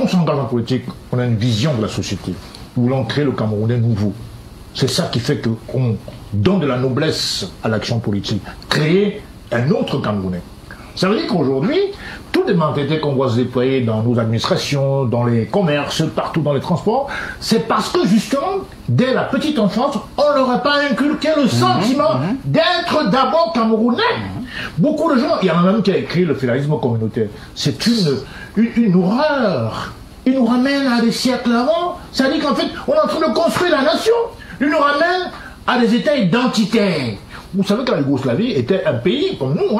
on s'engage en politique, on a une vision de la société. Nous voulons créer le Camerounais nouveau. C'est ça qui fait qu'on donne de la noblesse à l'action politique. Créer un autre Camerounais. Ça veut dire qu'aujourd'hui, toutes les mentalités qu'on voit se déployer dans nos administrations, dans les commerces, partout dans les transports, c'est parce que justement, dès la petite enfance, on ne leur a pas inculqué le sentiment d'être d'abord Camerounais. Beaucoup de gens, il y en a même qui a écrit le fédéralisme communautaire. C'est une horreur. Il nous ramène à des siècles avant. Ça dit qu'en fait, on est en train de construire la nation. Il nous ramène à des états identitaires. Vous savez que la Yougoslavie était un pays comme nous,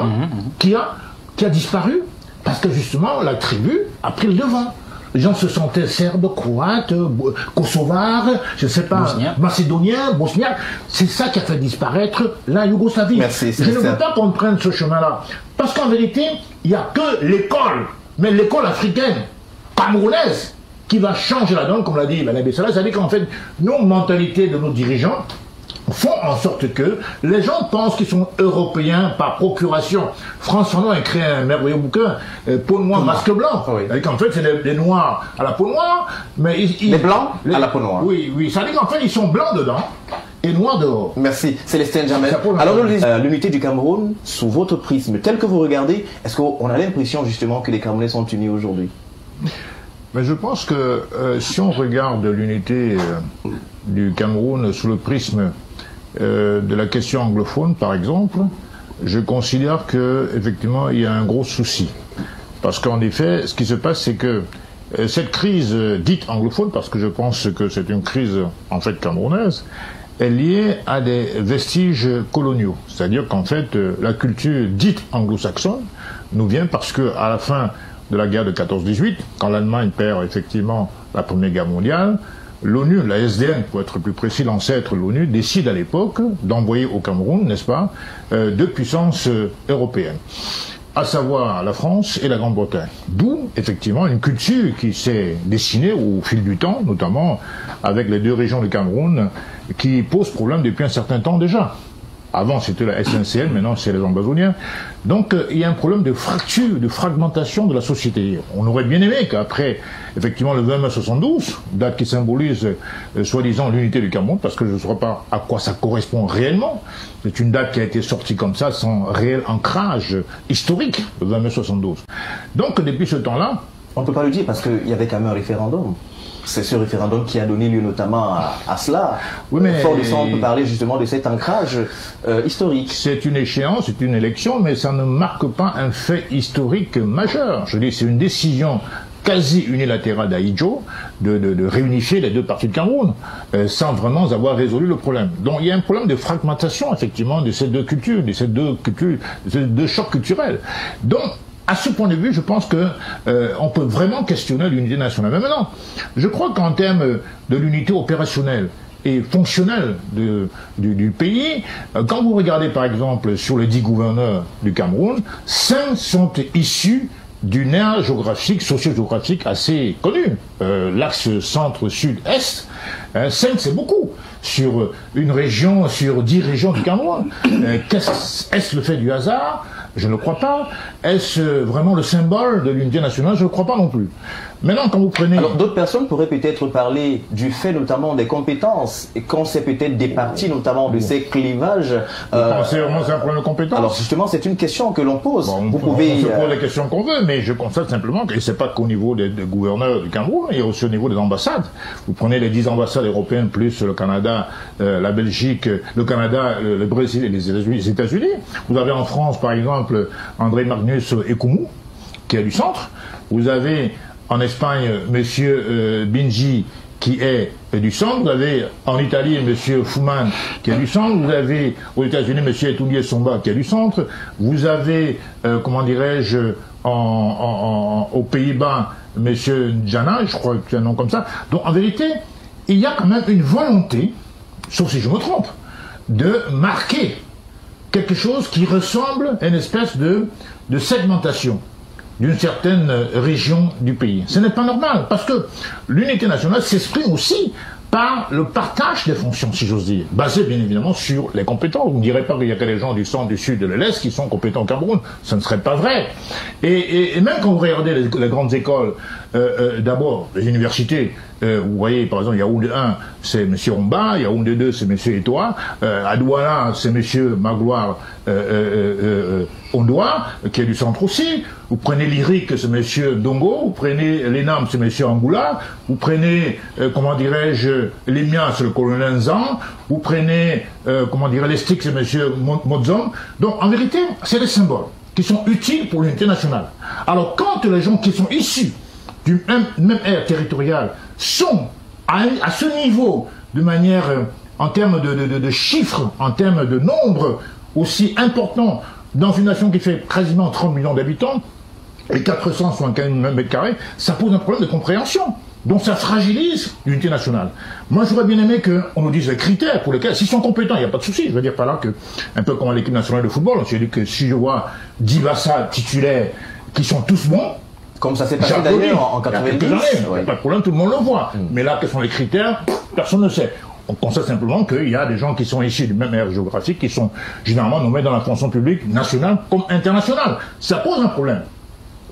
qui a disparu parce que justement la tribu a pris le devant. Les gens se sentaient serbes, croates, kosovars, je ne sais pas, macédoniens, bosniaques. C'est ça qui a fait disparaître la Yougoslavie. Merci, je ne veux pas qu'on prenne ce chemin-là. Parce qu'en vérité, il n'y a que l'école, mais l'école africaine, camerounaise, qui va changer la donne, comme l'a dit Mme Bessala. Ça veut dire qu'en fait, nos mentalités de nos dirigeants font en sorte que les gens pensent qu'ils sont européens par procuration. Frantz Fanon a écrit un merveilleux bouquin, Peau noire, masque blanc. C'est-à-dire qu'en fait, c'est des noirs à la peau noire, mais les blancs à la peau noire. Oui, oui. Ça veut dire qu'en fait, ils sont blancs dedans et noirs dehors. Merci, Célestin Jamel. Alors, l'unité du Cameroun, sous votre prisme, tel que vous regardez, est-ce qu'on a l'impression justement que les Camerounais sont unis aujourd'hui? Mais je pense que si on regarde l'unité du Cameroun sous le prisme de la question anglophone, par exemple, je considère que effectivement il y a un gros souci. Parce qu'en effet, ce qui se passe, c'est que cette crise dite anglophone, parce que je pense que c'est une crise en fait camerounaise, est liée à des vestiges coloniaux. C'est-à-dire qu'en fait, la culture dite anglo-saxonne nous vient parce que à la fin de la guerre de 14-18, quand l'Allemagne perd effectivement la Première Guerre mondiale, l'ONU, la SDN, pour être plus précis, l'ancêtre de l'ONU, décide à l'époque d'envoyer au Cameroun, n'est-ce pas, deux puissances européennes, à savoir la France et la Grande-Bretagne. D'où, effectivement, une culture qui s'est dessinée au fil du temps, notamment avec les deux régions du Cameroun, qui posent problème depuis un certain temps déjà. Avant, c'était la SNCL, maintenant, c'est les Ambazoniens. Donc, il y a un problème de fracture, de fragmentation de la société. On aurait bien aimé qu'après, effectivement, le 20 mai 72, date qui symbolise, soi-disant, l'unité du Cameroun, parce que je ne sais pas à quoi ça correspond réellement. C'est une date qui a été sortie comme ça, sans réel ancrage historique, le 20 mai 72. Donc, depuis ce temps-là... On ne peut pas le dire parce qu'il y avait quand même un référendum. C'est ce référendum qui a donné lieu notamment à cela. Oui, mais fort de ça, on peut parler justement de cet ancrage historique. C'est une échéance, c'est une élection, mais ça ne marque pas un fait historique majeur. Je dis, c'est une décision quasi unilatérale d'Ahidjo de réunifier les deux parties de Cameroun, sans vraiment avoir résolu le problème. Donc il y a un problème de fragmentation, effectivement, de ces deux cultures, de ces deux chocs culturels. Donc, à ce point de vue, je pense que on peut vraiment questionner l'unité nationale. Mais maintenant, je crois qu'en termes de l'unité opérationnelle et fonctionnelle du pays, quand vous regardez par exemple sur les 10 gouverneurs du Cameroun, 5 sont issus d'une aire géographique, socio-géographique assez connue. L'axe centre-sud-est, 5 c'est beaucoup. Sur une région, sur 10 régions du Cameroun. Est-ce le fait du hasard? Je ne le crois pas. Est-ce vraiment le symbole de l'unité nationale? Je ne le crois pas non plus. Maintenant, quand vous prenez... Alors, d'autres personnes pourraient peut-être parler du fait notamment des compétences, et quand c'est peut-être des parties notamment de ces clivages... Vous pensez vraiment que c'est un problème de compétences? Alors, justement, c'est une question que l'on pose. Bon, on pose les questions qu'on veut, mais je constate simplement que c'est pas qu'au niveau des gouverneurs du Cameroun, il y a aussi au niveau des ambassades. Vous prenez les 10 ambassades européennes, plus le Canada, la Belgique, le Canada, le Brésil et les États-Unis. Vous avez en France, par exemple, André Magnus Ekoumou, qui est du centre. Vous avez en Espagne, monsieur Binji, qui est du centre. Vous avez en Italie, monsieur Fouman, qui est du centre. Vous avez aux États-Unis, monsieur Etunie Somba, qui est du centre. Vous avez, comment dirais-je, aux Pays-Bas, monsieur Njana, je crois que c'est un nom comme ça. Donc, en vérité, il y a quand même une volonté, sauf si je me trompe, de marquer quelque chose qui ressemble à une espèce de segmentation d'une certaine région du pays. Ce n'est pas normal, parce que l'unité nationale s'exprime aussi par le partage des fonctions, si j'ose dire, basé bien évidemment sur les compétences. Vous ne direz pas qu'il y a que les gens du centre, du sud, de l'est qui sont compétents au Cameroun. Ce ne serait pas vrai. Et même quand vous regardez les grandes écoles d'abord, les universités, vous voyez, par exemple, Yaoundé 1, c'est M. Romba, Yaoundé 2, c'est M. Etoile, à Douala, c'est M. Magloire Ondoa, qui est du centre aussi. Vous prenez l'IRIC, c'est M. Dongo, vous prenez l'ENAM, c'est M. Angoula, vous prenez, comment dirais-je, l'EMIA, c'est le colonel Nzan, vous prenez, comment dirais-je, l'ESTIC, c'est M. Modzom. Donc, en vérité, c'est des symboles qui sont utiles pour l'unité nationale. Alors, quand les gens qui sont issus du même aire territoriale sont à ce niveau, de manière, en termes de chiffres, en termes de nombre aussi important, dans une nation qui fait quasiment 30 millions d'habitants, et 475 mètres carrés, ça pose un problème de compréhension. Donc ça fragilise l'unité nationale. Moi, j'aurais bien aimé qu'on nous dise les critères pour lesquels, s'ils sont compétents, il n'y a pas de souci. Je veux dire par là que, un peu comme à l'équipe nationale de football, je dis que si je vois 10 Bassa titulaires qui sont tous bons, comme ça s'est passé d'ailleurs en 90. Il n'y a pas de problème, tout le monde le voit. Mais là, quels sont les critères? Personne ne sait. On constate simplement qu'il y a des gens qui sont issus du même aire géographique, qui sont généralement nommés dans la fonction publique nationale comme internationale. Ça pose un problème.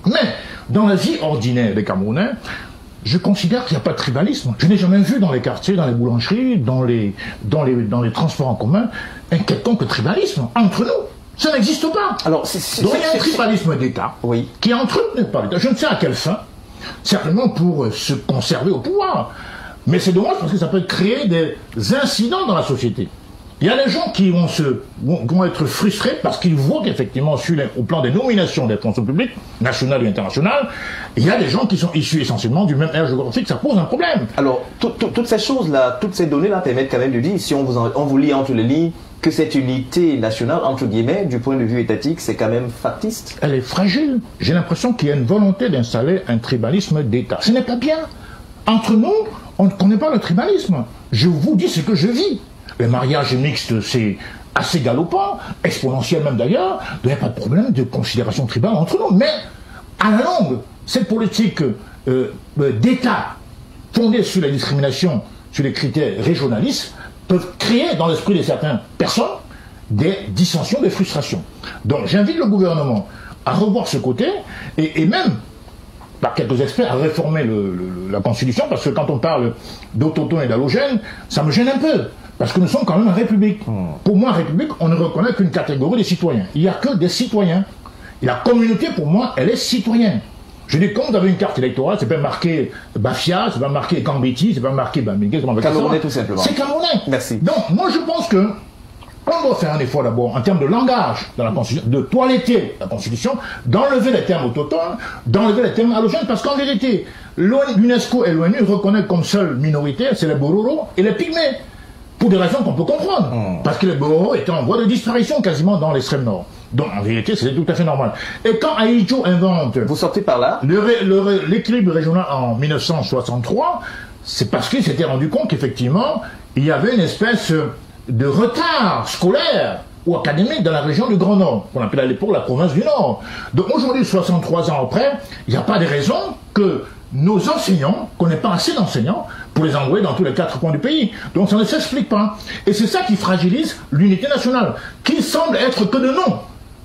Mais, dans la vie ordinaire des Camerounais, je considère qu'il n'y a pas de tribalisme. Je n'ai jamais vu dans les quartiers, dans les boulangeries, dans les transports en commun, un quelconque tribalisme entre nous. Ça n'existe pas. Alors, donc il y a un tribalisme d'État qui est entretenu par l'État. Je ne sais à quelle fin. Certainement pour se conserver au pouvoir. Mais c'est dommage parce que ça peut créer des incidents dans la société. Il y a des gens qui vont être frustrés parce qu'ils voient qu'effectivement, au plan des nominations des fonctions publiques, nationales et internationales, il y a des gens qui sont issus essentiellement du même aire géographique, ça pose un problème. Alors, toutes ces choses-là, toutes ces données-là permettent quand même de dire, si on vous lit entre les lignes, que cette unité nationale, entre guillemets, du point de vue étatique, c'est quand même factice. Elle est fragile. J'ai l'impression qu'il y a une volonté d'installer un tribalisme d'État. Ce n'est pas bien. Entre nous, on ne connaît pas le tribalisme. Je vous dis ce que je vis. Le mariage mixte, c'est assez galopant, exponentiel même d'ailleurs. Il n'y a pas de problème de considération tribale entre nous. Mais, à la longue, cette politique d'État fondée sur la discrimination, sur les critères régionalistes, peuvent créer dans l'esprit de certaines personnes des dissensions, des frustrations. Donc j'invite le gouvernement à revoir ce côté et même, par quelques experts, à réformer la Constitution, parce que quand on parle d'autochtone et d'allogène, ça me gêne un peu. Parce que nous sommes quand même en République. Pour moi, en République, on ne reconnaît qu'une catégorie de citoyens. Il n'y a que des citoyens. Et la communauté, pour moi, elle est citoyenne. Je dis, quand vous avez une carte électorale, c'est pas marqué Bafia, c'est pas marqué Gambiti, c'est pas marqué Bamingé, c'est pas marqué Camerounais tout simplement. C'est Camerounais. Merci. Donc, moi, je pense que on doit faire un effort d'abord en termes de langage dans la Constitution, de toiletter la Constitution, d'enlever les termes autochtones, d'enlever les termes allogènes, parce qu'en vérité, l'UNESCO et l'ONU reconnaissent comme seule minorité, c'est les Bororo et les Pygmées. Pour des raisons qu'on peut comprendre. Parce que les Bororo étaient en voie de disparition quasiment dans l'extrême nord. Donc en vérité, c'est tout à fait normal. Et quand Ahidjo invente... Vous sortez par là l'équilibre régional en 1963, c'est parce qu'il s'était rendu compte qu'effectivement, il y avait une espèce de retard scolaire ou académique dans la région du Grand Nord, qu'on appelait à l'époque la province du Nord. Donc aujourd'hui, 63 ans après, il n'y a pas de raison que nos enseignants, qu'on n'ait pas assez d'enseignants pour les envoyer dans tous les 4 coins du pays. Donc ça ne s'explique pas. Et c'est ça qui fragilise l'unité nationale, qui semble être que de nom.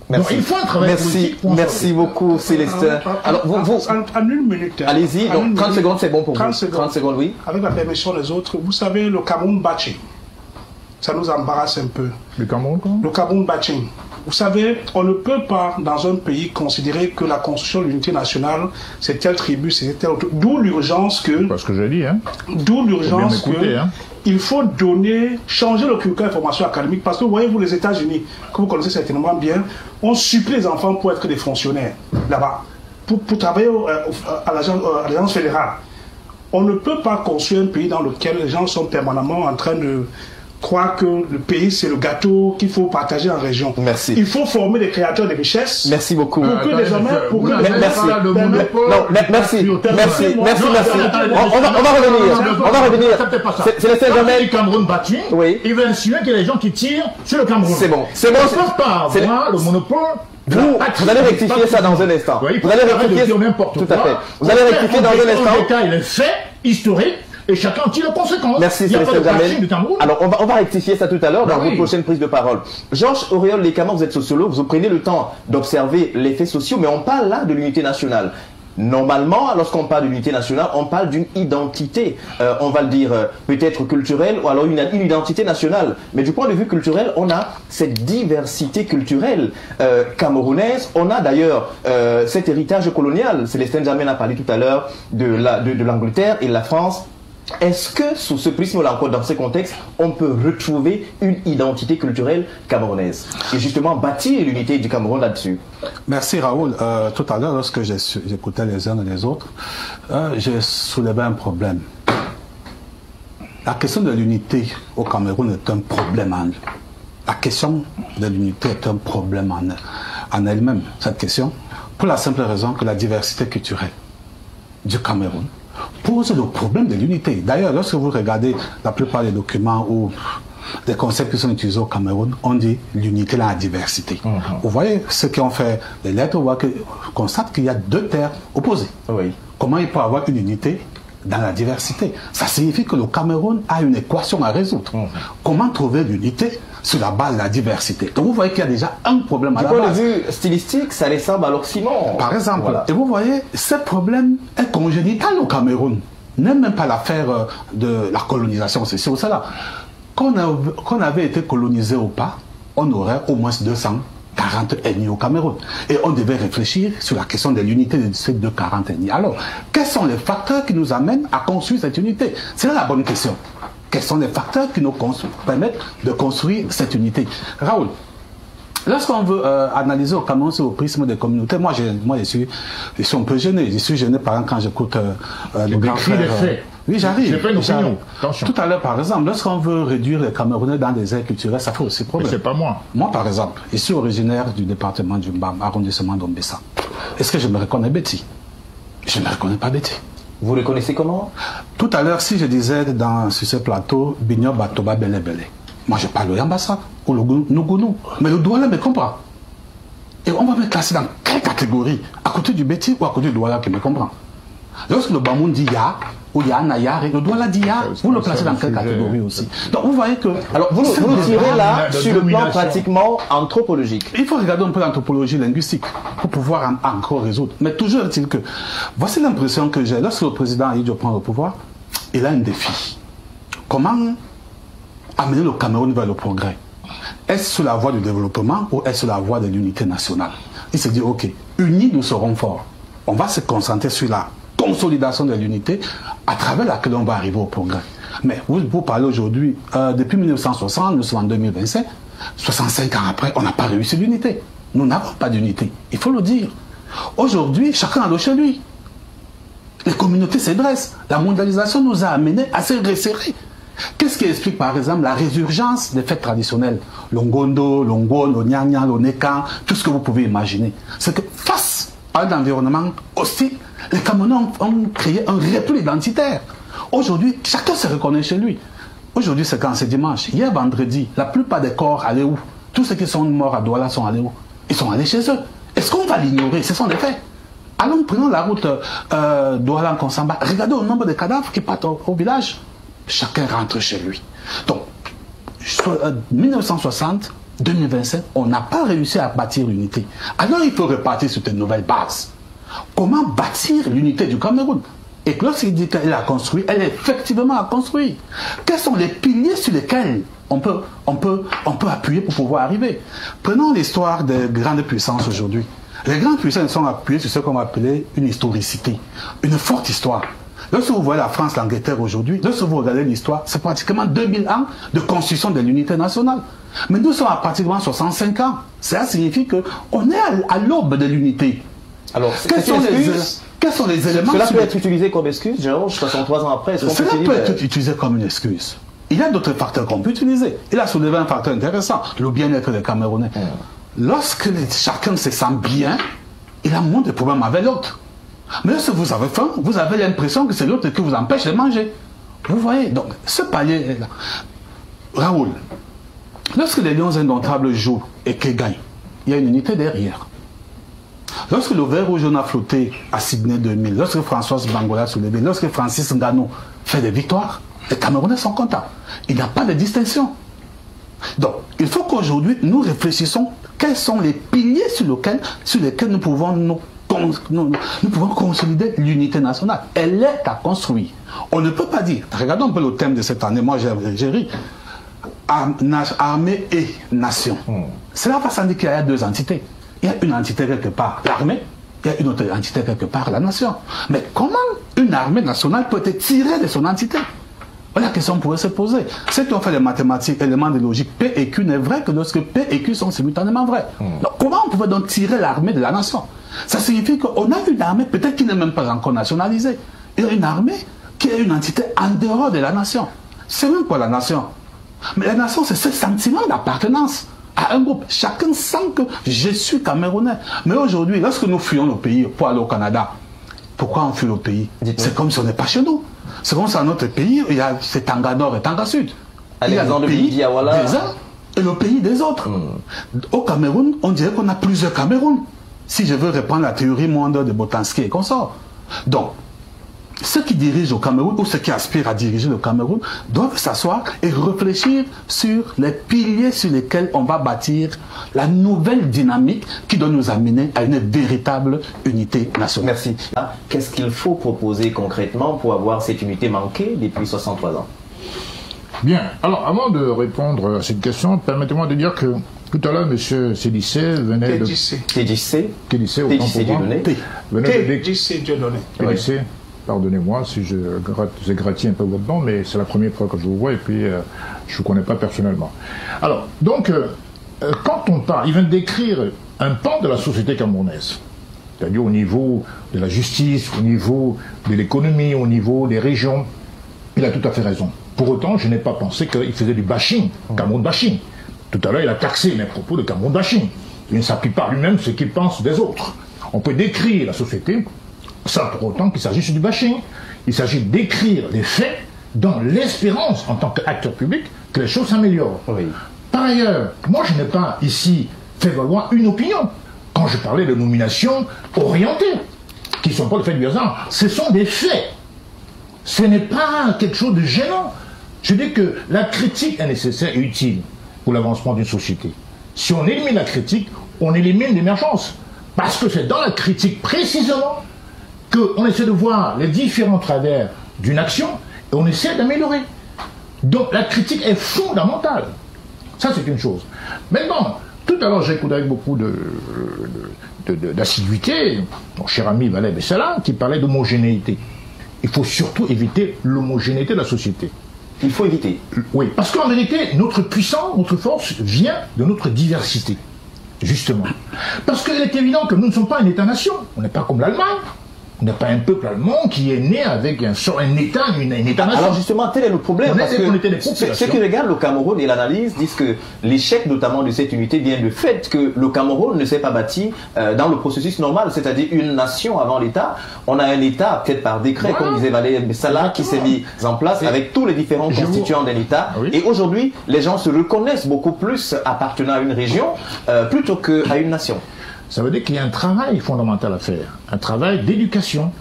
Merci. Donc il faut un travail politique. Merci beaucoup, Célestin. Alors, en une minute. Allez-y, donc 30 secondes, c'est bon pour vous. 30 secondes, oui. Avec la permission des autres, vous savez, le Cameroun Baching, ça nous embarrasse un peu. Le Cameroun, quoi? Le Cameroun Baching. Vous savez, on ne peut pas, dans un pays, considérer que la construction de l'unité nationale, c'est telle tribu, c'est telle autre. D'où l'urgence que... Parce que je dis, hein. D'où l'urgence que... Hein. Il faut changer le curriculum de formation académique, parce que vous voyez, vous, les États-Unis, que vous connaissez certainement bien, on supplie les enfants pour être des fonctionnaires, là-bas, pour travailler à l'agence fédérale. On ne peut pas construire un pays dans lequel les gens sont permanemment en train de croire que le pays, c'est le gâteau qu'il faut partager en région. Merci. Il faut former des créateurs de richesses. Merci beaucoup. Pour que désormais... Merci. On va revenir. C'est le Saint-Germain. Le Cameroun battu, il va insinuer qu'il y a des gens qui tirent sur le Cameroun. C'est bon. On ne peut pas avoir le monopole. Vous allez rectifier ça dans un instant. Vous allez rectifier n'importe quoi. Tout à fait. Vous allez rectifier dans un instant. L'État, il est fait, historique. Et chacun tire les conséquences. Merci, Célestin Jamel. Alors, on va rectifier ça tout à l'heure dans vos prochaines prises de parole. Georges Auriol-Lécamant, vous êtes sociologue, vous prenez le temps d'observer les faits sociaux, mais on parle là de l'unité nationale. Normalement, lorsqu'on parle d'unité nationale, on parle d'une identité, on va le dire peut-être culturelle, ou alors une identité nationale. Mais du point de vue culturel, on a cette diversité culturelle camerounaise. On a d'ailleurs cet héritage colonial. Célestin Djamène a parlé tout à l'heure de l'Angleterre et de la France. Est-ce que, sous ce prisme-là, encore dans ce contexte, on peut retrouver une identité culturelle camerounaise et justement bâtir l'unité du Cameroun là-dessus? Merci Raoul. Tout à l'heure, lorsque j'écoutais les uns et les autres, j'ai soulevé un problème. La question de l'unité au Cameroun est un problème en elle. La question de l'unité est un problème en elle-même, cette question, pour la simple raison que la diversité culturelle du Cameroun pose le problème de l'unité. D'ailleurs, lorsque vous regardez la plupart des documents ou des concepts qui sont utilisés au Cameroun, on dit l'unité dans la diversité. Vous voyez, ceux qui ont fait les lettres, on constate qu'il y a deux terres opposées. Oui. Comment il peut y avoir une unité dans la diversité? Ça signifie que le Cameroun a une équation à résoudre. Comment trouver l'unité sur la base de la diversité? Donc vous voyez qu'il y a déjà un problème à la base. Du point de vue stylistique, ça ressemble à l'Occident. Par exemple, voilà. Et vous voyez, ce problème est congénital au Cameroun. N'est même pas l'affaire de la colonisation, c'est sûr, cela. Qu'on avait été colonisé ou pas, on aurait au moins 240 ethnies au Cameroun. Et on devait réfléchir sur la question de l'unité de ces 240 ethnies. Alors, quels sont les facteurs qui nous amènent à construire cette unité? C'est là la bonne question. Quels sont les facteurs qui nous permettent de construire cette unité? Raoul, lorsqu'on veut analyser au Cameroun sur le prisme des communautés, moi je suis un peu gêné. Je suis gêné par exemple quand j'écoute le grand frère. Oui, j'arrive. J'ai pas une opinion. Attention. Tout à l'heure, par exemple, lorsqu'on veut réduire les Camerounais dans des aires culturelles, ça fait aussi problème. Mais c'est pas moi. Moi, par exemple, je suis originaire du département du Mbam, arrondissement d'Ombessa. Est-ce que je me reconnais Betty? Je ne me reconnais pas Betty. Vous le connaissez comment? Tout à l'heure, si je disais sur ce plateau, Bigno Batoba Bele Bele, moi je parle au Yambassa, ou le Nougounou, mais le Douala me comprend. Et on va me classer dans quelle catégorie? À côté du Betty ou à côté du Douala qui me comprend? Lorsque le Bamoun dit Ya, ou Ya Nayar, le Douala dit Ya, vous le placez dans quelle catégorie aussi? Donc vous voyez que... Alors vous tirez là sur le plan pratiquement anthropologique. Il faut regarder un peu l'anthropologie linguistique pour pouvoir encore résoudre. Mais toujours est-il que... Voici l'impression que j'ai. Lorsque le président Ahidjo prend le pouvoir, il a un défi. Comment amener le Cameroun vers le progrès? Est-ce sur la voie du développement ou est-ce sur la voie de l'unité nationale? Il se dit, ok, unis nous serons forts. On va se concentrer sur la consolidation de l'unité à travers laquelle on va arriver au progrès. Mais vous parlez aujourd'hui, depuis 1960, nous sommes en 2025, 65 ans après, on n'a pas réussi l'unité. Nous n'avons pas d'unité, il faut le dire. Aujourd'hui, chacun a le chez lui. Les communautés se dressent. La mondialisation nous a amenés à se resserrer. Qu'est-ce qui explique par exemple la résurgence des fêtes traditionnelles? Longondo, Longon, Lonyanya, Lonekan, tout ce que vous pouvez imaginer. C'est que face à un environnement hostile, les Camerounais ont créé un repli identitaire. Aujourd'hui, chacun se reconnaît chez lui. Aujourd'hui, c'est quand? C'est dimanche. Hier, vendredi, la plupart des corps allaient où? Tous ceux qui sont morts à Douala sont allés où? Ils sont allés chez eux. Est-ce qu'on va l'ignorer? Ce sont des faits. Allons, prenons la route Douala-Nkonsamba. Regardez le nombre de cadavres qui partent au village. Chacun rentre chez lui. Donc, 1960, 2025, on n'a pas réussi à bâtir l'unité. Alors, il faut repartir sur une nouvelle base. Comment bâtir l'unité du Cameroun? Et lorsqu'il dit qu'elle a construit, elle est effectivement à construire. Quels sont les piliers sur lesquels on peut appuyer pour pouvoir arriver? Prenons l'histoire des grandes puissances aujourd'hui. Les grandes puissances sont appuyées sur ce qu'on va appeler une historicité, une forte histoire. Lorsque vous voyez la France, l'Angleterre aujourd'hui, lorsque vous regardez l'histoire, c'est pratiquement 2000 ans de construction de l'unité nationale. Mais nous sommes à pratiquement 65 ans. Ça signifie qu'on est à l'aube de l'unité. Alors, quels sont les éléments... Cela peut être utilisé comme excuse, Georges, 63 ans après. Cela peut être utilisé comme une excuse. Il y a d'autres facteurs qu'on peut utiliser. Il a soulevé un facteur intéressant, le bien-être des Camerounais. Lorsque chacun se sent bien, il a moins de problèmes avec l'autre. Mais si vous avez faim, vous avez l'impression que c'est l'autre qui vous empêche de manger. Vous voyez, donc ce palier est là. Raoul, lorsque les Lions indomptables jouent et qu'ils gagnent, il y a une unité derrière. Lorsque le vert rouge a flotté à Sydney 2000, lorsque Françoise Bangola a soulevé, lorsque Francis Ngannou fait des victoires, les Camerounais sont contents. Il n'y a pas de distinction. Donc, il faut qu'aujourd'hui, nous réfléchissons quels sont les piliers sur lesquels nous pouvons nous pouvons consolider l'unité nationale. Elle est à construire. On ne peut pas dire, regardons un peu le thème de cette année, moi j'ai ri, armée et nation. Cela va sans dire qu'il y a deux entités. Il y a une entité quelque part, l'armée, il y a une autre entité quelque part, la nation. Mais comment une armée nationale peut être tirée de son entité? La question pourrait se poser. Si on fait les mathématiques, éléments de logique, P et Q n'est vrai que lorsque P et Q sont simultanément vrais. Donc, comment on pouvait donc tirer l'armée de la nation? Ça signifie qu'on a une armée, peut-être qui n'est même pas encore nationalisée. Il y a une armée qui est une entité en dehors de la nation. C'est même pas la nation. Mais la nation, c'est ce sentiment d'appartenance à un groupe. Chacun sent que je suis Camerounais. Mais aujourd'hui, lorsque nous fuyons le pays pour aller au Canada, pourquoi on fuit le pays? C'est comme si on n'est pas chez nous. C'est comme si dans notre pays, il y a c'est Tanga Nord et Tanga Sud. Il y a le pays des uns et le pays des autres. Au Cameroun, on dirait qu'on a plusieurs Cameroun. Si je veux reprendre la théorie monde de Botanski et consorts. Donc, ceux qui dirigent au Cameroun ou ceux qui aspirent à diriger le Cameroun doivent s'asseoir et réfléchir sur les piliers sur lesquels on va bâtir la nouvelle dynamique qui doit nous amener à une véritable unité nationale. Merci. Qu'est-ce qu'il faut proposer concrètement pour avoir cette unité manquée depuis 63 ans? Bien. Alors, avant de répondre à cette question, permettez-moi de dire que tout à l'heure, M. Sédissé venait de... Tédissé, autant pour moi. Tédissé, Dieu donné. Tédissé. Pardonnez-moi si je gratis un peu votre nom, mais c'est la première fois que je vous vois et puis je ne vous connais pas personnellement. Alors, donc, quand on parle, il vient de décrire un pan de la société camerounaise, c'est-à-dire au niveau de la justice, au niveau de l'économie, au niveau des régions. Il a tout à fait raison. Pour autant, je n'ai pas pensé qu'il faisait du bashing, Cameroun bashing. Tout à l'heure, il a taxé mes propos de Cameroun bashing. Il ne s'appuie pas lui-même ce qu'il pense des autres. On peut décrire la société sans pour autant qu'il s'agisse du bashing. Il s'agit d'écrire des faits dans l'espérance, en tant qu'acteur public, que les choses s'améliorent. Oui. Par ailleurs, moi je n'ai pas ici fait valoir une opinion. Quand je parlais de nominations orientées, qui ne sont pas le fait du hasard, ce sont des faits. Ce n'est pas quelque chose de gênant. Je dis que la critique est nécessaire et utile pour l'avancement d'une société. Si on élimine la critique, on élimine l'émergence. Parce que c'est dans la critique précisément qu'on essaie de voir les différents travers d'une action et on essaie d'améliorer. Donc la critique est fondamentale. Ça, c'est une chose. Maintenant, tout à l'heure, j'ai écouté avec beaucoup d'assiduité mon cher ami Valais Bessala qui parlait d'homogénéité. Il faut surtout éviter l'homogénéité de la société. Il faut éviter. Oui, parce qu'en vérité, notre puissance, notre force vient de notre diversité. Justement. Parce qu'il est évident que nous ne sommes pas un État-nation. On n'est pas comme l'Allemagne. On n'est pas un peuple allemand qui est né avec un État, une État-nation. Alors justement, tel est le problème. Parce que ceux qui regardent le Cameroun et l'analyse disent que l'échec notamment de cette unité vient du fait que le Cameroun ne s'est pas bâti dans le processus normal, c'est-à-dire une nation avant l'État. On a un État, peut-être par décret, comme disait Valais Bessala, qui s'est mis en place avec tous les différents constituants d'un État. Oui. Et aujourd'hui, les gens se reconnaissent beaucoup plus appartenant à une région plutôt qu'à une nation. Ça veut dire qu'il y a un travail fondamental à faire, un travail d'éducation.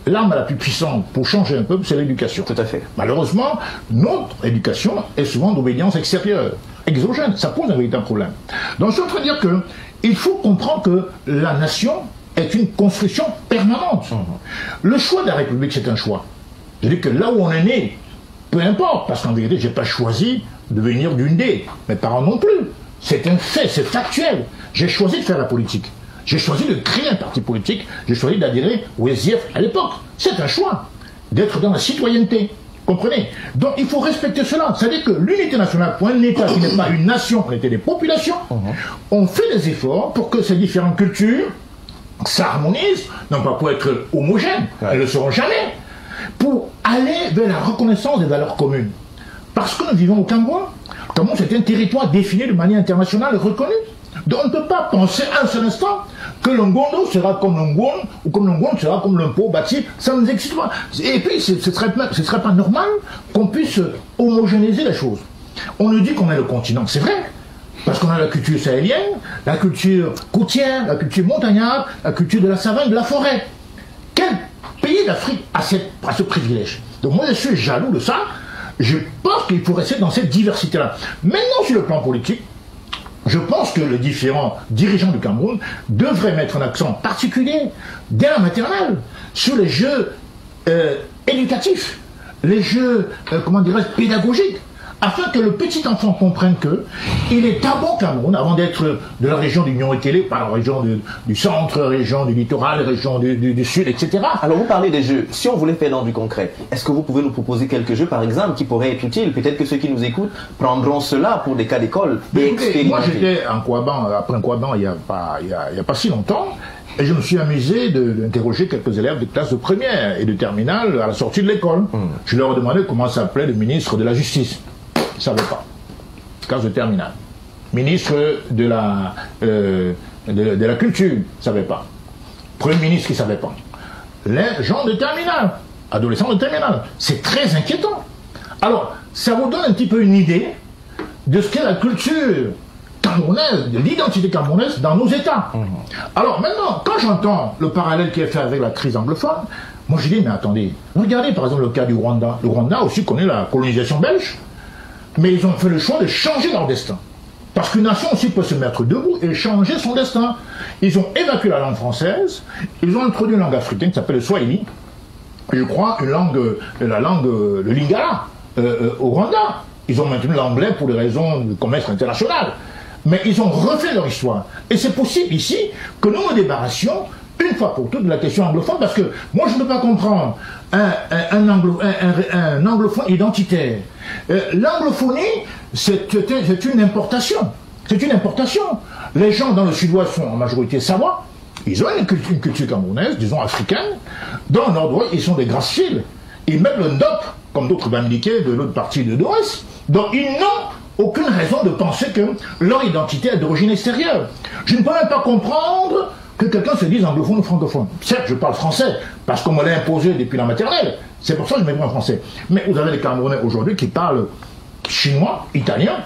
L'arme la plus puissante pour changer un peuple, c'est l'éducation. Tout à fait. Malheureusement, notre éducation est souvent d'obédience extérieure, exogène. Ça pose un véritable problème. Donc je suis en train de dire qu'il faut comprendre que la nation est une construction permanente. Le choix de la République, c'est un choix. C'est-à-dire que là où on est né, peu importe, parce qu'en vérité, je n'ai pas choisi de venir d'une dé, mes parents non plus. C'est un fait, c'est factuel. J'ai choisi de faire la politique. J'ai choisi de créer un parti politique. J'ai choisi d'adhérer au SDF à l'époque. C'est un choix d'être dans la citoyenneté. Comprenez? Donc il faut respecter cela. C'est-à-dire que l'unité nationale, pour un État qui n'est pas une nation, on était des populations, on fait des efforts pour que ces différentes cultures s'harmonisent, non pas pour être homogènes, elles ne le seront jamais, pour aller vers la reconnaissance des valeurs communes. Parce que nous vivons au Cameroun. Le Cameroun, c'est un territoire défini de manière internationale et reconnu. Donc on ne peut pas penser un seul instant que le Ngondo sera comme le Ngond ou comme le Ngond sera comme le Mpo bâti. Ça ne existe pas. Et puis ce ne serait pas normal qu'on puisse homogénéiser les choses. On nous dit qu'on est le continent, c'est vrai. Parce qu'on a la culture sahélienne, la culture côtière, la culture montagnarde, la culture de la savane, de la forêt. Quel pays d'Afrique a ce privilège? Donc moi je suis jaloux de ça. Je pense qu'il faut rester dans cette diversité-là. Maintenant sur le plan politique, Je pense que les différents dirigeants du Cameroun devraient mettre un accent particulier dès la maternelle sur les jeux éducatifs, les jeux, comment dirais-je, pédagogiques, afin que le petit enfant comprenne que il est tabou au Cameroun, avant d'être de la région du Nioro-Télé, par la région du centre, région du littoral, région du sud, etc. Alors vous parlez des jeux. Si on voulait faire dans du concret, est-ce que vous pouvez nous proposer quelques jeux, par exemple, qui pourraient être utiles? Peut-être que ceux qui nous écoutent prendront cela pour des cas d'école et expérimenter. Moi j'étais en Kouaban, après un Kouaban, il n'y a pas si longtemps, et je me suis amusé d'interroger quelques élèves de classe de première et de terminale à la sortie de l'école. Je leur ai demandé comment s'appelait le ministre de la Justice. Ils ne savaient pas. Classe de terminale. Ministre de la Culture, ils ne savaient pas. Premier ministre, ils ne savaient pas. Les gens de terminale, adolescents de terminale. C'est très inquiétant. Alors, ça vous donne un petit peu une idée de ce qu'est la culture camerounaise, de l'identité camerounaise dans nos États. Alors maintenant, quand j'entends le parallèle qui est fait avec la crise anglophone, moi je dis, mais attendez, regardez par exemple le cas du Rwanda. Le Rwanda aussi connaît la colonisation belge. Mais ils ont fait le choix de changer leur destin. Parce qu'une nation aussi peut se mettre debout et changer son destin. Ils ont évacué la langue française, ils ont introduit une langue africaine qui s'appelle le Swahili, je crois la langue, le Lingala, au Rwanda. Ils ont maintenu l'anglais pour des raisons de commerce international. Mais ils ont refait leur histoire. Et c'est possible ici que nous nous débarrassions une fois pour toutes de la question anglophone, parce que moi je ne peux pas comprendre un anglophone identitaire. L'anglophonie, c'est une importation. C'est une importation. Les gens dans le sud-ouest sont en majorité savoie. Ils ont une culture camerounaise, disons africaine. Dans le nord-ouest, ils sont des graciles. Ils mettent le ndop, comme d'autres bamliqués de l'autre partie de l'ouest. Donc ils n'ont aucune raison de penser que leur identité est d'origine extérieure. Je ne peux même pas comprendre que quelqu'un se dise anglophone ou francophone. Certes, je parle français, parce qu'on me l'a imposé depuis la maternelle. C'est pour ça que je m'exprime en français. Mais vous avez des Camerounais aujourd'hui qui parlent chinois, italien,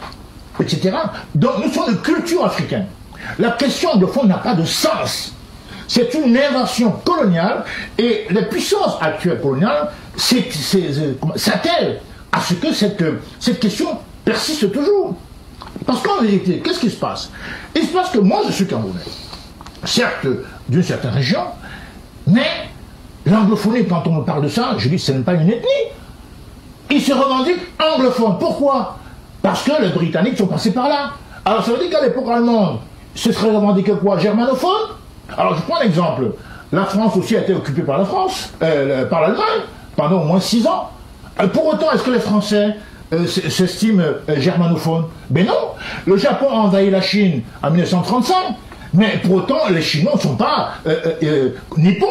etc. Donc nous sommes de culture africaine. La question anglophone n'a pas de sens. C'est une invention coloniale, et les puissances actuelles coloniales s'attellent à ce que cette question persiste toujours. Parce qu'en vérité, qu'est-ce qui se passe? Il se passe que moi je suis Camerounais, certes d'une certaine région, mais l'anglophonie, quand on me parle de ça, je dis ce n'est pas une ethnie. Ils se revendiquent anglophones. Pourquoi? Parce que les Britanniques sont passés par là. Alors ça veut dire qu'à l'époque allemande, ce serait revendiqué quoi? Germanophone? Alors je prends un exemple. La France aussi a été occupée par par l'Allemagne, pendant au moins 6 ans. Pour autant, est-ce que les Français s'estiment germanophones? Ben non. Le Japon a envahi la Chine en 1935. Mais pour autant, les Chinois ne sont pas nippons.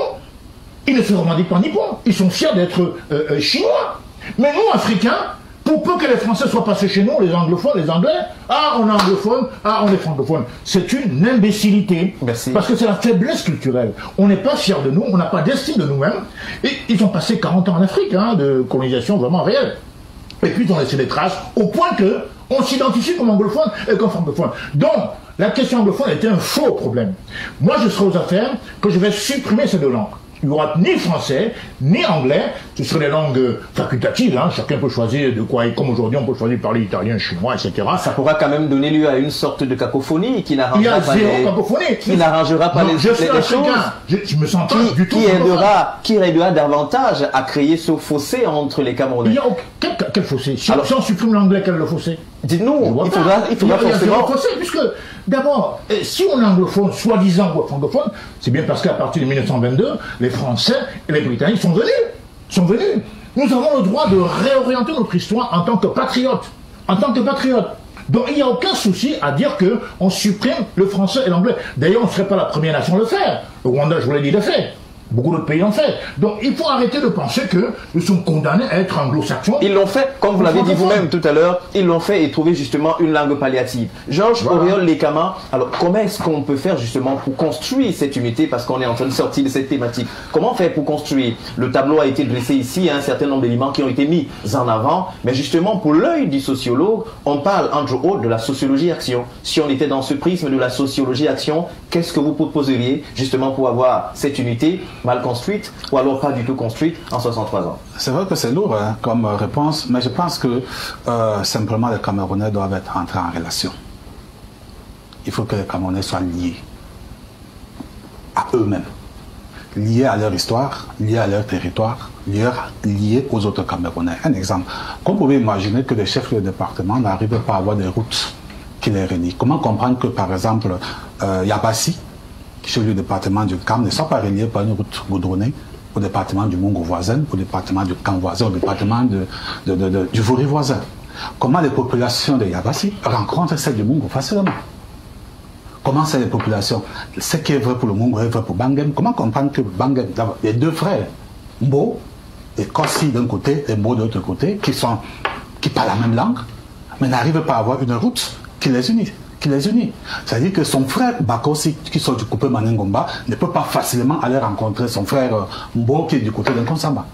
Ils ne se revendiquent pas nippons. Ils sont fiers d'être chinois. Mais nous, Africains, pour peu que les Français soient passés chez nous, les anglophones, les Anglais, ah, on est anglophone, ah, on est francophone. C'est une imbécilité. Merci. Parce que c'est la faiblesse culturelle. On n'est pas fiers de nous, on n'a pas d'estime de nous-mêmes. Et ils ont passé 40 ans en Afrique, de colonisation vraiment réelle. Et puis ils ont laissé des traces, au point que on s'identifie comme anglophone et comme francophone. Donc, la question anglophone était un faux problème. Moi, je serai aux affaires que je vais supprimer ces deux langues. Il n'y aura ni français, ni anglais. Ce seraient des langues facultatives. Chacun peut choisir de quoi. Et comme aujourd'hui, on peut choisir de parler italien, chinois, etc. Ça pourra quand même donner lieu à une sorte de cacophonie qui n'arrangera pas les choses. Je me sens pas du tout. Qui aidera davantage à créer ce fossé entre les Camerounais. Il y a quel fossé? Si on supprime l'anglais, quel est le fossé? Dites-nous, il faudra forcément... Puisque, d'abord, si on est anglophone, soi-disant ou francophone, c'est bien parce qu'à partir de 1922, les Français et les Britanniques sont venus. Nous avons le droit de réorienter notre histoire en tant que patriotes. Donc il n'y a aucun souci à dire qu'on supprime le français et l'anglais. D'ailleurs, on ne serait pas la première nation à le faire. Le Rwanda, je vous l'ai dit, le fait. Beaucoup d'autres pays l'ont fait. Donc il faut arrêter de penser que nous sommes condamnés à être anglo-saxons. Ils l'ont fait, comme vous l'avez dit vous-même tout à l'heure, ils l'ont fait et trouvé justement une langue palliative. Georges Auriol Lekama, alors comment est-ce qu'on peut faire justement pour construire cette unité, parce qu'on est en train de sortir de cette thématique? Comment faire pour construire? Le tableau a été dressé ici, il y a un certain nombre d'éléments qui ont été mis en avant, mais justement pour l'œil du sociologue, on parle entre autres de la sociologie-action. Si on était dans ce prisme de la sociologie-action, qu'est-ce que vous proposeriez justement pour avoir cette unité mal construite ou alors pas du tout construite en 63 ans? C'est vrai que c'est lourd comme réponse, mais je pense que simplement les Camerounais doivent être entrés en relation. il faut que les Camerounais soient liés à eux-mêmes, liés à leur histoire, liés à leur territoire, liés aux autres Camerounais. Un exemple, vous pouvez imaginer que les chefs de département n'arrivent pas à avoir des routes qui les relient. Comment comprendre que, par exemple, Yabassi, chef du département du Cam, ne soit pas relié par une route goudronnée au département du Mungo voisin, au département du Cam voisin, au département du Vori voisin? Comment les populations de Yabassi rencontrent celles du Mungo facilement? Comment c'est les populations? Ce qui est vrai pour le Mungo est vrai pour Bangem. Comment comprendre que Bangem, les deux frères, Mbo et Kossi d'un côté et Mbo de l'autre côté, qui parlent la même langue, mais n'arrivent pas à avoir une route qui les unit? C'est-à-dire que son frère Bakosi, qui sort du coupé Manengomba, ne peut pas facilement aller rencontrer son frère Mbo qui est du côté d'un Konsamba.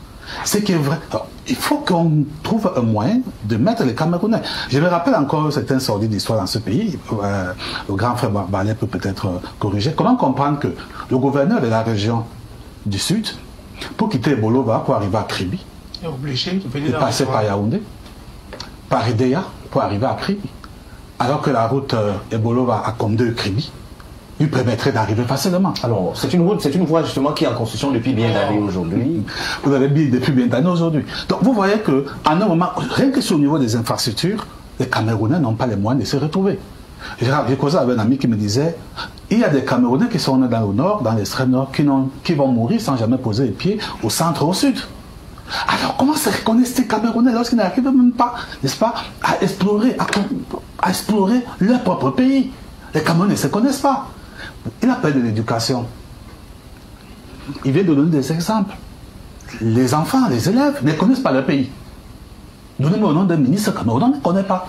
Ce qui est vrai. Alors, il faut qu'on trouve un moyen de mettre les Camerounais. Je me rappelle encore certaines sorties d'histoire dans ce pays. Le grand frère Barbalet peut peut-être corriger. Comment comprendre que le gouverneur de la région du Sud, pour quitter Bolova, pour arriver à Kribi, est obligé de passer par Yaoundé, par Idéa, pour arriver à Kribi, alors que la route Bolova à Condé Kribi lui permettrait d'arriver facilement. Alors, c'est une voie justement qui est en construction depuis bien d'années aujourd'hui. Vous avez dit depuis bien d'années aujourd'hui. Donc vous voyez qu'à un moment, rien que sur le niveau des infrastructures, les Camerounais n'ont pas les moyens de se retrouver. J'ai causé avec un ami qui me disait, il y a des Camerounais qui sont dans le nord, dans l'extrême nord, qui vont mourir sans jamais poser les pieds au centre, au sud. Alors comment se reconnaissent ces Camerounais lorsqu'ils n'arrivent même pas, n'est-ce pas, à explorer leur propre pays? Les Camerounais ne se connaissent pas. Il appelle de l'éducation. Il vient de donner des exemples. Les enfants, les élèves ne connaissent pas leur pays. Donnez-moi le nom d'un ministre camerounais, on ne les connaît pas.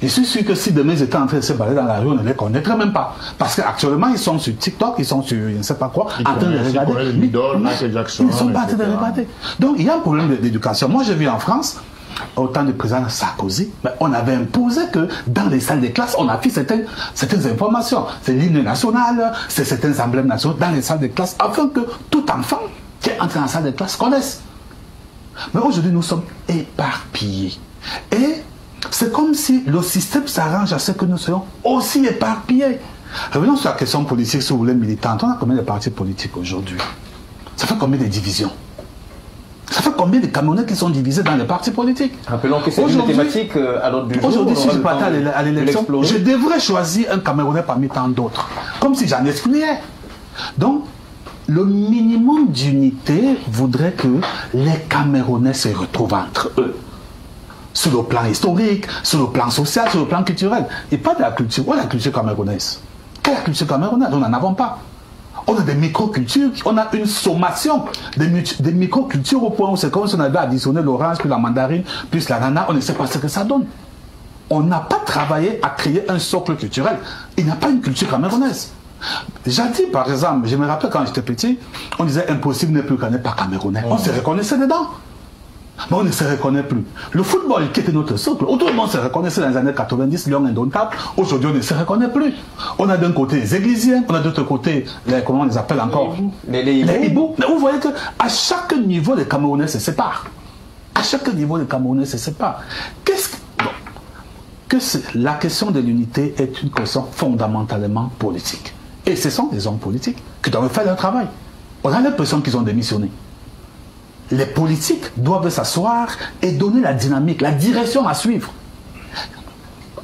Je suis sûr que si demain ils étaient en train de se balader dans la rue, on ne les connaîtrait même pas. Parce qu'actuellement, ils sont sur TikTok, ils sont sur je ne sais pas quoi, en train de regarder. Ils ne sont pas en train de regarder. Donc il y a un problème d'éducation. Moi, j'ai vu en France, au temps du président Sarkozy, on avait imposé que dans les salles de classe, on affiche certaines informations. C'est l'hymne national, c'est certains emblèmes nationaux dans les salles de classe, afin que tout enfant qui est entré dans la salle de classe connaisse. Mais aujourd'hui, nous sommes éparpillés. Et c'est comme si le système s'arrange à ce que nous soyons aussi éparpillés. Revenons sur la question politique, si vous voulez, militante. On a combien de partis politiques aujourd'hui? Ça fait combien de divisions? Ça fait combien de Camerounais qui sont divisés dans les partis politiques? Rappelons que c'est une thématique à l'ordre du jour. Aujourd'hui, si je partais à l'élection, je devrais choisir un Camerounais parmi tant d'autres. Comme si j'en excluais. Donc, le minimum d'unité voudrait que les Camerounais se retrouvent entre eux. Sur le plan historique, sur le plan social, sur le plan culturel. Et pas de la culture. Où est la culture camerounaise? Quelle est la culture camerounaise? Nous n'en avons pas. On a des micro-cultures, on a une sommation des micro-cultures au point où c'est comme si on avait additionné l'orange, puis la mandarine, plus la nana, on ne sait pas ce que ça donne. On n'a pas travaillé à créer un socle culturel. Il n'y a pas une culture camerounaise. Jadis, par exemple, je me rappelle quand j'étais petit, on disait impossible n'est plus qu'on n'est pas camerounais. On se reconnaissait dedans. Mais on ne se reconnaît plus. Le football qui était notre socle, tout le monde se reconnaissait dans les années 90, Lyon indomptable. Aujourd'hui, on ne se reconnaît plus. On a d'un côté les églisiens, on a de l'autre côté, comment on les appelle encore? Les hiboux. Mais vous voyez qu'à chaque niveau, les Camerounais se séparent. À chaque niveau, les Camerounais se séparent. La question de l'unité est une question fondamentalement politique. Et ce sont des hommes politiques qui doivent faire leur travail. On a l'impression qu'ils ont démissionné. Les politiques doivent s'asseoir et donner la dynamique, la direction à suivre.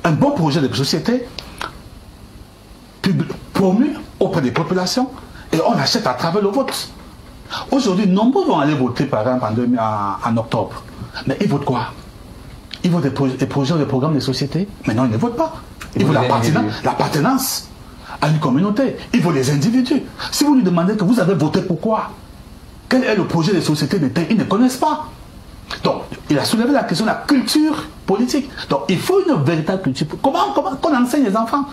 Un bon projet de société promu auprès des populations et on achète à travers le vote. Aujourd'hui, nombreux vont aller voter par exemple en octobre. Mais ils votent quoi? Ils votent des projets, des programmes de société. Mais non, ils ne votent pas. Ils votent l'appartenance à une communauté. Ils votent les individus. Si vous lui demandez que vous avez voté pourquoi, quel est le projet de société d'État? Ils ne connaissent pas. Donc, il a soulevé la question de la culture politique. Donc, il faut une véritable culture. Comment qu'on enseigne les enfants?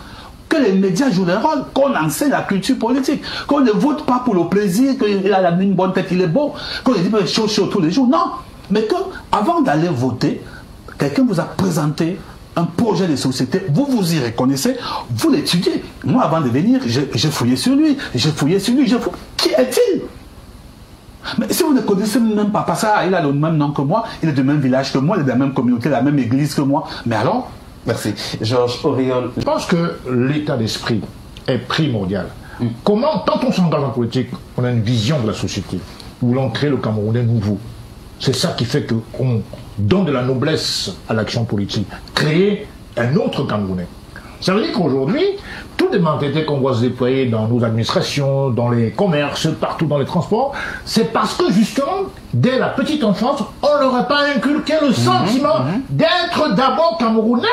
Que les médias jouent leur rôle, qu'on enseigne la culture politique. Qu'on ne vote pas pour le plaisir, qu'il a une bonne tête, il est beau. Qu'on ne dit pas chaud tous les jours. Non. Mais qu'avant d'aller voter, quelqu'un vous a présenté un projet de société, vous vous y reconnaissez, vous l'étudiez. Moi, avant de venir, j'ai fouillé sur lui. Qui est-il? Mais si vous ne connaissez même pas, parce qu'il a le même nom que moi, il est du même village que moi, il est de la même communauté, de la même église que moi, mais alors, Merci. Georges Auriol. Je pense que l'état d'esprit est primordial. Comment, quand on s'engage en politique, on a une vision de la société. Nous voulons créer le Camerounais nouveau. C'est ça qui fait qu'on donne de la noblesse à l'action politique. Créer un autre Camerounais. Ça veut dire qu'aujourd'hui, toutes les mentalités qu'on voit se déployer dans nos administrations, dans les commerces, partout dans les transports, c'est parce que justement, dès la petite enfance, on leur a pas inculqué le sentiment d'être d'abord Camerounais.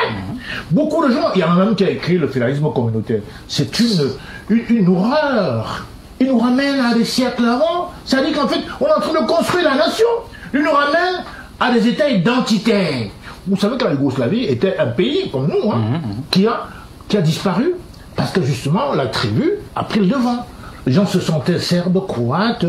Beaucoup de gens, il y en a même qui a écrit le fédéralisme communautaire. C'est une horreur. Il nous ramène à des siècles avant. Ça veut dire qu'en fait, on est en train de construire la nation. Il nous ramène à des états identitaires. Vous savez que la Yougoslavie était un pays comme nous, qui a disparu parce que justement la tribu a pris le devant. Les gens se sentaient serbes, croates,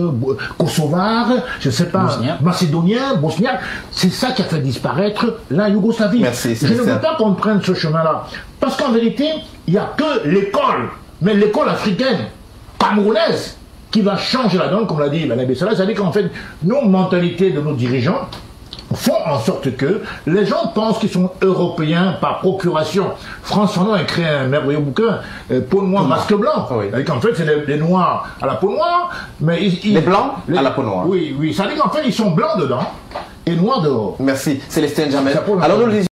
kosovars, je ne sais pas, macédoniens, bosniaques. C'est ça qui a fait disparaître la Yougoslavie. Merci, je ne veux pas qu'on prenne ce chemin-là. Parce qu'en vérité, il n'y a que l'école, mais l'école africaine, camerounaise, qui va changer la donne, comme l'a dit Mme Bessala. C'est-à-dire qu'en fait, nos mentalités de nos dirigeants font en sorte que les gens pensent qu'ils sont européens par procuration. Frantz Fanon a écrit un merveilleux bouquin, Peau noire, masque blanc. Oui. C'est-à-dire qu'en fait, c'est les noirs à la peau noire, mais les blancs à la peau noire. Oui, oui. Ça veut dire qu'en fait, ils sont blancs dedans et noirs dehors. Merci. Célestin Jamel. Alors, nous